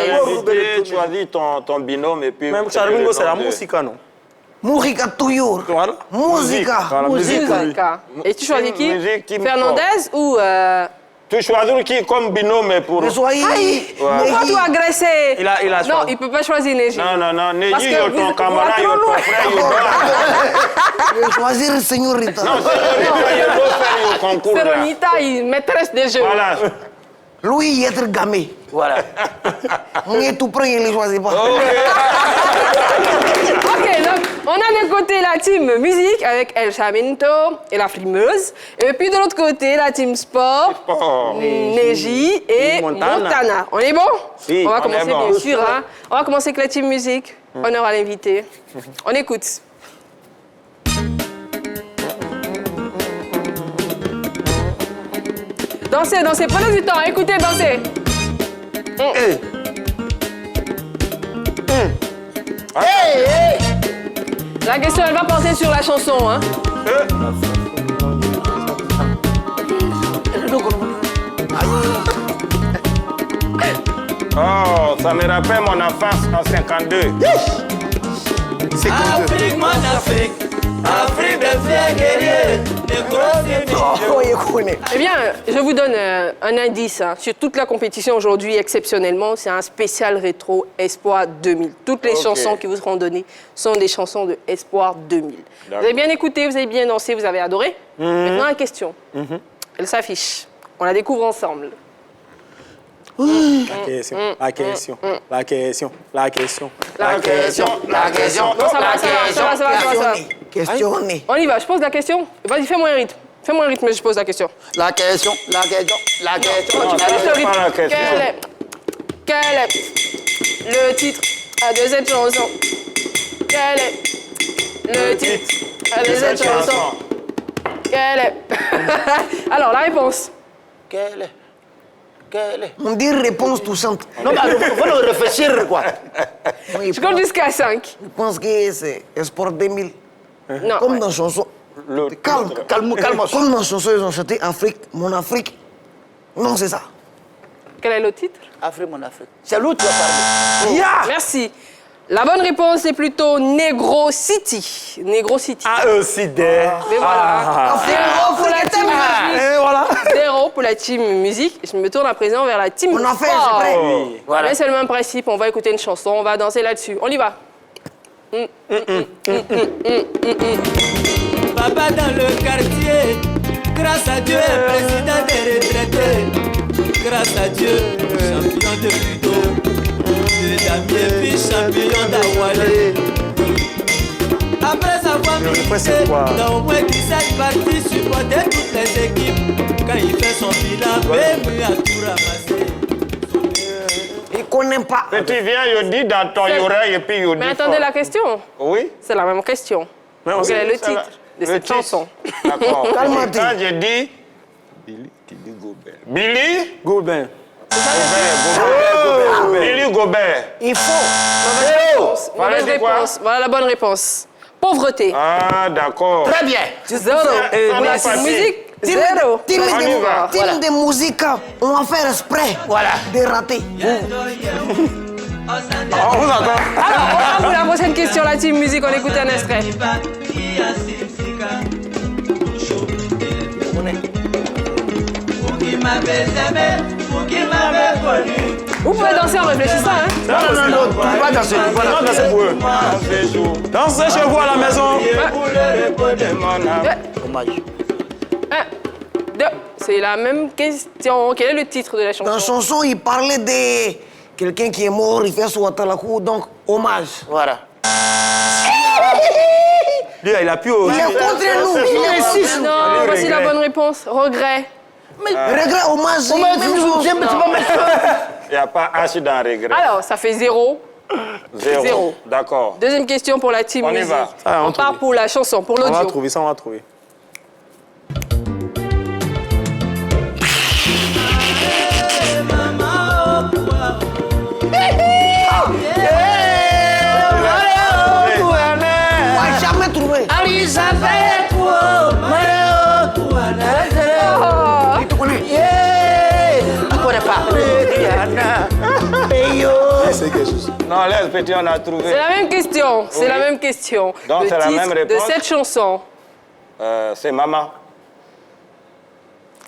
Tu choisis ton binôme et puis... Même Charmingo, c'est la musique, non? Musica toujours. Voilà. Musica. Voilà, musique pour lui. Musica. Et tu choisis qui? Musique, team Fernandez ou... Tu choisis qui comme binôme pour... Je soyez. Pourquoi tout agressé? Il a Non, choisi. il ne peut pas choisir Neji. Non, Neji, Parce que il y a vous- ton camarade, il y a vous ton êtes frère, il y a... Je vais choisir señorita. Non, c'est il y a l'autre frère au concours, là. Serenita, il maîtresse des jeux. Voilà. Lui, il est gamé. Voilà. On est tout près, il ne choisit pas. Ok, donc on a d'un côté la team musique avec El Charminto et la frimeuse. Et puis de l'autre côté, la team sport, Neji et Montana. On est bon? Si, on va on commencer est bon. bien sûr. Hein. On va commencer avec la team musique. Honneur à l'invité. On écoute. Dansez, dansez, prenez du temps, écoutez, dansez. La question, elle va porter sur la chanson. Hein. Oh, ça me rappelle mon enfance en 52. Afrique, mon Afrique, Afrique de fiers guerriers, de gros ennemis. Je connais. Eh bien, je vous donne un indice. Hein. Sur toute la compétition aujourd'hui, exceptionnellement, c'est un spécial rétro Espoir 2000. Toutes les chansons qui vous seront données sont des chansons de Espoir 2000. Vous avez bien écouté, vous avez bien dansé, vous avez adoré. Maintenant, la question. Elle s'affiche. On la découvre ensemble. La question, la question, la question, la question. La question. Non, ça va. Questionné. On y va, je pose la question. Vas-y, fais-moi un rythme. Fais-moi un rythme et je pose la question. La question. Tu poses le rythme. pas la question. Quel est le titre de cette chanson? Quel est le titre de cette chanson? Quel est... Alors, la réponse. Quelle est? On dit réponse tout simple. Non, mais il faut le réfléchir, quoi. Oui, Je compte jusqu'à 5. je pense que c'est Sport 2000. Non. Comme dans la chanson. Calme. Calme. Comme dans la chanson, ils ont chanté Afrique, mon Afrique. Non, c'est ça. Quel est le titre? Afrique, mon Afrique. C'est l'autre qui va parler. Merci. La bonne réponse est plutôt Negro City. Negro City. AECD. Mais voilà. Zéro pour la team musique. Et voilà. 0 pour la team musique. Je me tourne à présent vers la team On en fait, sport. c'est prêt. Voilà. Mais c'est le même principe. On va écouter une chanson, on va danser là-dessus. On y va. Papa dans le quartier, grâce à Dieu, président des retraités. Grâce à Dieu, champion de judo, de damier, puis champion d'Awalé. Après avoir milité dans au moins 17 parties, supporter toutes les équipes. Quand il fait son bilan, même à tout ramasser. Il ne connaît pas. Et tu viens, il dit dans ton oreille et puis il dit Mais attendez fort. la question. Oui. C'est la même question. Mais on Quel est le sait- titre de cette chanson. D'accord. Calme-toi. Quand j'ai dit Billy Gobert. Billy Gobin. Gobert. Billy Gobert. Il faut. Mauvaise Fallait dire quoi? réponse. Voilà la bonne réponse. Pauvreté. Ah, d'accord. Très bien. Zéro. Ça Pour la n'a pas dit. musique, zéro. Team On y va. de musique, on va faire exprès de rater. On vous entend. Alors, on va pour la prochaine question, la team musique, on écoute un extrait. Vous pouvez danser en réfléchissant, hein? Non, pas dans ce niveau. Non, dansez pour eux. Dansez chez vous à la maison. Hommage. 1, 2. C'est la même question. Quel est le titre de la Dans la chanson? chanson, il parlait de quelqu'un qui est mort, il fait son Watalakou, donc hommage. Voilà. Lui, il a pu Il aussi. est contre nous, il insiste. Non, voici la bonne réponse. Regret. Regret, hommage, même chose. Il n'y a pas H dans regret. Alors, ça fait 0. Zéro. D'accord. Deuxième question pour la team On y musique. va. Ah, on On part trouve. pour la chanson, pour On va l'audio. trouver ça, on va trouver. On va jamais trouver. Oh. Tu connais? C'est quelque chose. Non, laisse petit, on a trouvé. C'est la même question. C'est la même question. Donc, le c'est la titre même de réponse. cette chanson. C'est maman.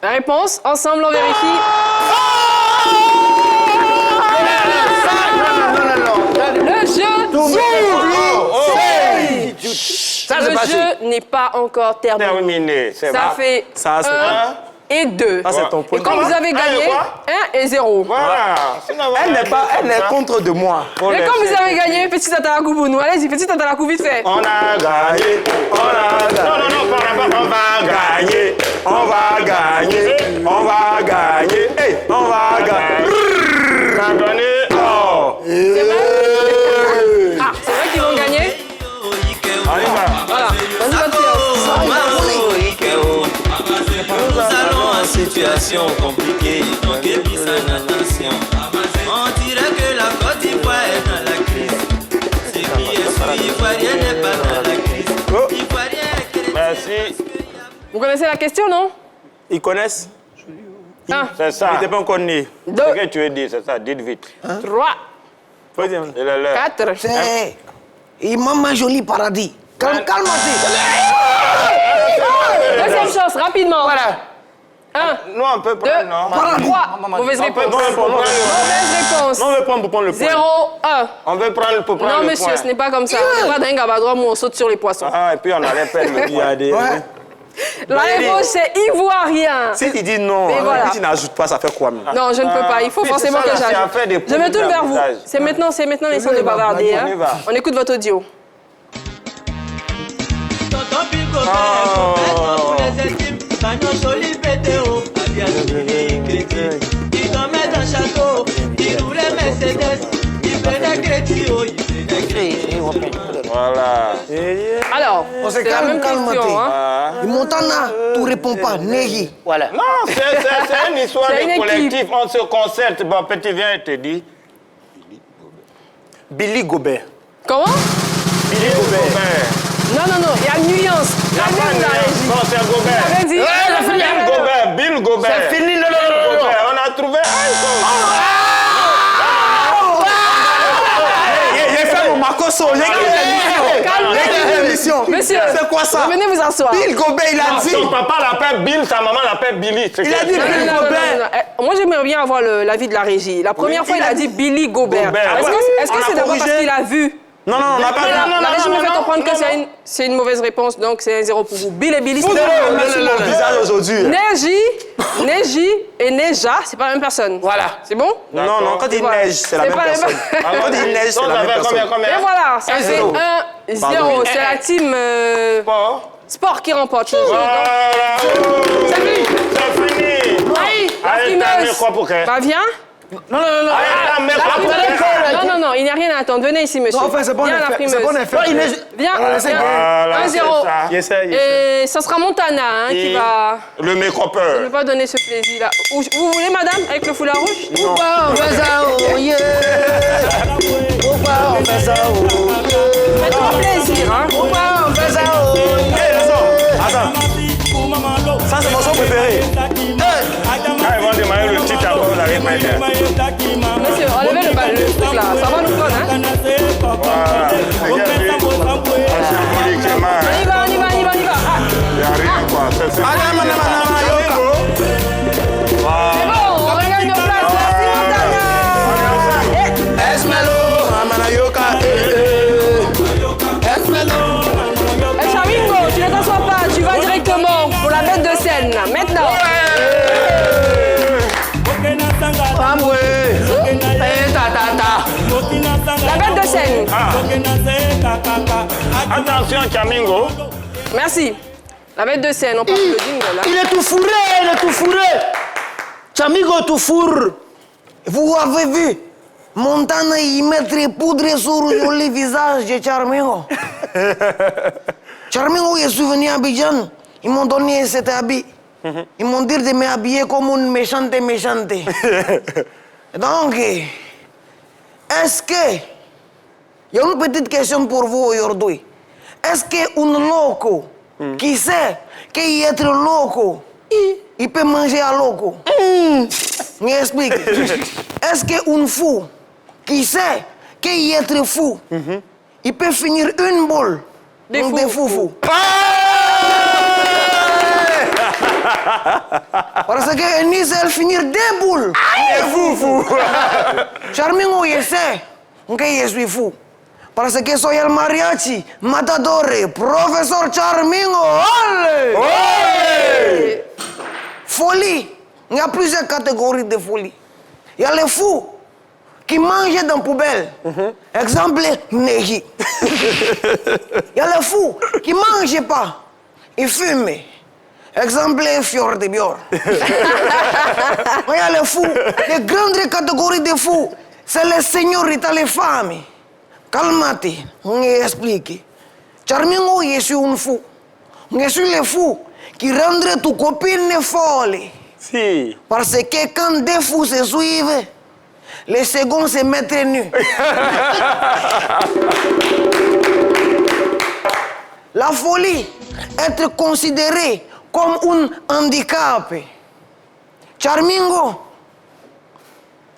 La réponse, ensemble, on vérifie. Le jeu, le jeu n'est pas encore terminé. Terminé. C'est Ça ma- fait Ça, c'est 1 et 2. Ça, c'est ton Et point. comme vous avez gagné, 1 et 0. Voilà. Sinon, Elle n'est pas, elle est contre de moi. Faut Et laisser. comme vous avez gagné, petit tatalakou pour nous. Allez-y, petit tatalakou vite fait. On a gagné. On a gagné. Non, non, non, on va gagner. On va gagner. On va gagner. Hey, on va gagner. On a donné. Oh. C'est vrai? Ah, c'est vrai qu'ils vont gagner? On y va. Voilà. Vas-y, votre séance. Nous allons en situation compliquée, donc évitez attention. On dirait que la Côte d'Ivoire est dans la crise. Ce qui est sûr, Ivoirien n'est pas dans la crise. Ivoirien est chrétien. Merci. Vous connaissez la question, non? Ils connaissent. 1, C'est ça. Ils n'étaient pas encore nés. 2, Ce que tu veux dire, c'est ça. Dites vite. 3, Faut dire. Il est l'heure. 4. C'est Maman Jolie Paradis. Calme-toi. Deuxième chance, rapidement. Voilà. 1, Nous, on peut 2, prendre, non? 3. Mauvaise On peut réponse. prendre pour prendre le Mauvaise réponse. Non, on veut prendre pour prendre le point. 0, 1. On veut prendre pour prendre Non, le monsieur, point. ce n'est pas comme ça. On n'est pas d'un gabadroit où on saute sur les poissons. Ah, et puis on allait perdre le Il y a point. des. La réponse, c'est ivoirien. Si il dit non, Et voilà. si tu n'ajoutes pas, ça fait quoi, même? Non, je ne peux pas. Il faut puis forcément c'est que ça, là, c'est j'ajoute. à faire des Je me tourne vers vous. pourcentages. C'est maintenant les de bavarder. On y va. On écoute votre audio. Tonton Bill Gobert est complètement pour les équipes. Bagnon joli pétéo, Abia Siri Crédit. Il dormait dans le château, il roulait Mercedes. Il prenait crédit, oh, il prenait crédit. Voilà. Alors, On se c'est la calme, même question. calme-toi. Hein. Ah. Et Montana, tu réponds pas. Neji. Voilà. Non, c'est une histoire C'est une de équipe. collectif. On se concerte. Bon, petit, viens, je te dis. Billy Gobert. Comment? Billy Gobert. Non, il y a une nuance. La même la régie. Non, c'est Gobert. Vous avez dit? Bill Gobert. C'est fini, non. Gobert. On a trouvé un chose. J'ai fait mon Marcoso. J'ai quitté l'émission. Monsieur, C'est quoi ça? venez vous asseoir. Bill Gobert, il a dit. Son papa l'appelle Bill, sa maman l'appelle Billy. Il a dit Non, Billy non, non, Gobert. non, non. Moi, j'aimerais bien avoir l'avis de la régie. La première fois, il a dit Billy Gobert. Gobert. Est-ce On que a c'est d'abord corrigé. parce qu'il a vu? Non, on n'a pas vu. La régie me fait comprendre que c'est une mauvaise réponse, donc c'est un 0 pour vous. Bill et Billy, c'est Vous avez remis sur mon visage aujourd'hui. Neji et Neja, c'est pas la même personne. Voilà. C'est bon? Non, quand il Voilà. neige, c'est la C'est même pas la même- personne. Quand il neige, c'est la même personne. Et voilà, ça fait 1-0. C'est la team sport qui remporte. Voilà. C'est fini. C'est fini. Aïe, Allez, la t'as mis frimeuse. quoi pour qu'elle? Bah viens. Non, Non, il n'y a rien à attendre. Venez ici, monsieur. Non, enfin, c'est bon Viens, la effet. frimeuse. C'est bon effet. Viens, Voilà, 1-0. Yes, sir, yes, sir. Et ça sera Montana qui va Le mécropeur. ne pas donner ce plaisir-là. Vous voulez, madame, avec le foulard rouge? Pourquoi on fait ça, oh yeah? Pourquoi on fait ça, oh yeah? Faites-moi plaisir, hein. Pourquoi on fait ça, oh yeah? Attends. Ça, c'est mon son préféré. Quand ils vont demander le titre, après, vous n'avez pas été. Monsieur, enlevez le truc là, ça va nous prendre, hein. Voilà. Symboliquement, On y va. il n'y a rien, quoi. C'est C'est bon, on regagne nos places, merci Montana. Esmelo, Amanayoka, Esmelo. Chamingo, tu ne t'assois pas, tu vas directement pour la bête de scène, là, maintenant. La bête de scène. Attention, Chamingo. Merci. La bête de scène, on passe le jingle, là. Il est tout fourré. Chamigo tout fourre. Vous avez vu Montana y mettre poudre sur le visage de Charmingo. Charmingo est venu à Abidjan. Ils m'ont donné cet habit. Ils m'ont dit de m'habiller comme une méchante. Donc, est-ce que... Il y a une petite question pour vous aujourd'hui. Est-ce qu'un loco qui sait qu'être loco, il peut manger à loco? M'explique. Est-ce qu'un fou qui sait qu'être fou, il peut finir une boule Des fous. Parce que Nice, elle finir des boules. Fou. Charmingo, il sait que je suis fou. Parce que soy el mariachi, matador, professeur Charmingo. Allez! Folie. Il y a plusieurs catégories de folie. Il y a les fous qui mangent dans la poubelle. Exemple, Neji. Il y a les fous qui ne mangent pas. Ils fument. Exemple, Fior de Bior. Il y a les fous. Les grandes catégories de fous, c'est les señoritas, les femmes. Calmate, on explique. Charmingo, je suis un fou. Je suis le fou qui rendrait ta copine folle. Si. Parce que quand deux fous se suivent, les seconds se mettent nus. La folie, être considérée comme un handicap. Charmingo,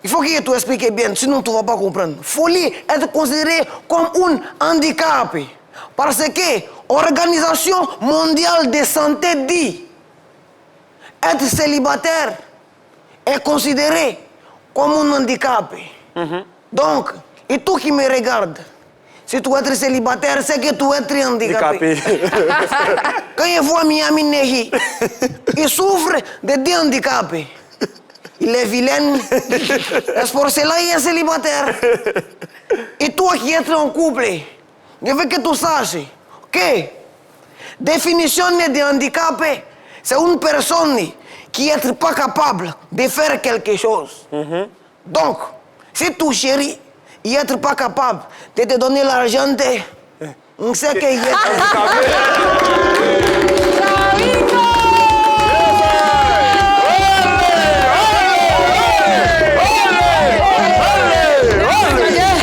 il faut que tu expliques bien, sinon tu ne vas pas comprendre. Folie, être considérée comme un handicap. Parce que l'Organisation mondiale de santé dit être célibataire est considéré comme un handicap. Donc, et toi qui me regardes, si tu es célibataire, c'est que tu es handicapé. Quand je vois Miami Neji, il souffre de deux handicaps. Il est vilain, c'est pour cela qu'il est célibataire. Et toi qui es en couple, je veux que tu saches que définition de handicap, c'est une personne qui n'est pas capable de faire quelque chose. Donc, si tu chéris, il n'est pas capable de te donner l'argent, on sait qu'il est handicapé.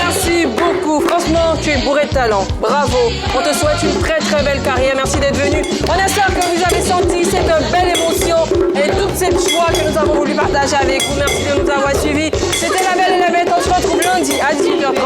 Merci beaucoup. Franchement, tu es bourré de talent. Bravo. On te souhaite une très très belle carrière. Merci d'être venu. On espère que vous avez senti cette belle émotion et toute cette joie que nous avons voulu partager avec vous. Merci de nous avoir suivis. C'était La Belle et la Bête. On se retrouve lundi à 18h30.